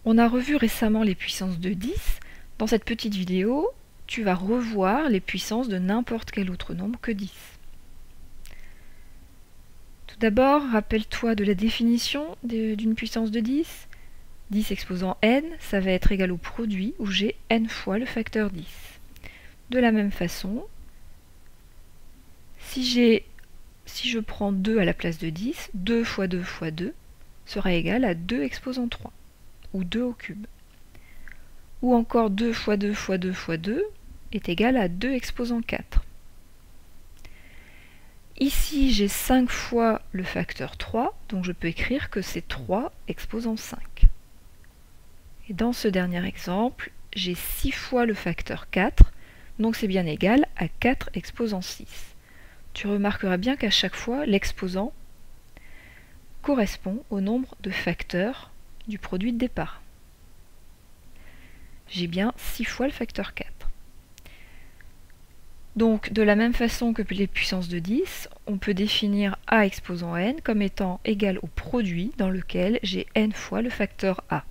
On a revu récemment les puissances de 10. Dans cette petite vidéo, tu vas revoir les puissances de n'importe quel autre nombre que 10. Tout d'abord, rappelle-toi de la définition d'une puissance de 10. 10 exposant n, ça va être égal au produit où j'ai n fois le facteur 10. De la même façon, si je prends 2 à la place de 10, 2 fois 2 fois 2 sera égal à 2 exposant 3, ou 2 au cube. Ou encore 2 fois 2 fois 2 fois 2 est égal à 2 exposant 4. Ici, j'ai 5 fois le facteur 3, donc je peux écrire que c'est 3 exposant 5. Et dans ce dernier exemple, j'ai 6 fois le facteur 4, donc c'est bien égal à 4 exposant 6. Tu remarqueras bien qu'à chaque fois, l'exposant correspond au nombre de facteurs du produit de départ. J'ai bien 6 fois le facteur 4. Donc, de la même façon que les puissances de 10, on peut définir a exposant n comme étant égal au produit dans lequel j'ai n fois le facteur a.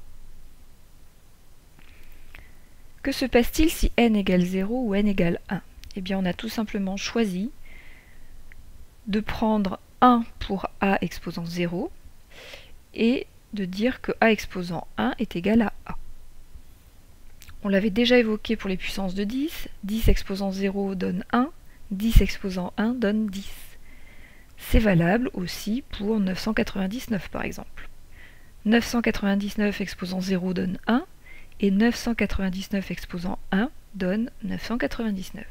Que se passe-t-il si n égale 0 ou n égale 1? Eh bien, on a tout simplement choisi de prendre 1 pour a exposant 0 et de dire que a exposant 1 est égal à a. On l'avait déjà évoqué pour les puissances de 10. 10 exposant 0 donne 1, 10 exposant 1 donne 10. C'est valable aussi pour 999 par exemple. 999 exposant 0 donne 1, et 999 exposant 1 donne 999.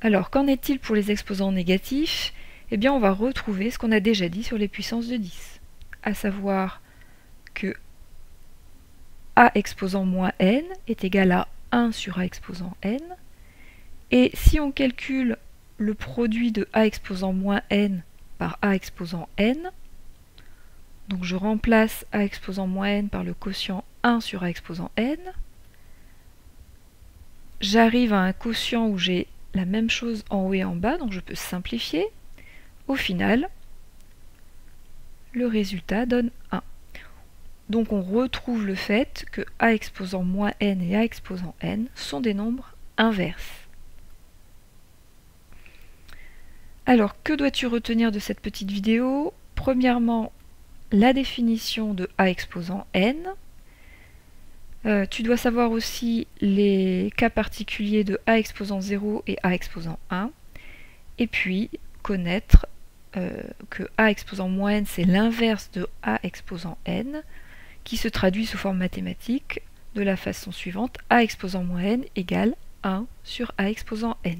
Alors, qu'en est-il pour les exposants négatifs? Eh bien, on va retrouver ce qu'on a déjà dit sur les puissances de 10, à savoir que a exposant moins n est égal à 1 sur a exposant n, et si on calcule le produit de a exposant moins n par a exposant n, donc je remplace a exposant moins n par le quotient 1 sur a exposant n, j'arrive à un quotient où j'ai la même chose en haut et en bas, donc je peux simplifier. Au final, le résultat donne 1. Donc on retrouve le fait que a exposant moins n et a exposant n sont des nombres inverses. Alors, que dois-tu retenir de cette petite vidéo? Premièrement, la définition de a exposant n. Tu dois savoir aussi les cas particuliers de a exposant 0 et a exposant 1. Et puis, connaître que a exposant moins n, c'est l'inverse de a exposant n, qui se traduit sous forme mathématique de la façon suivante: a exposant moins n égale 1 sur a exposant n.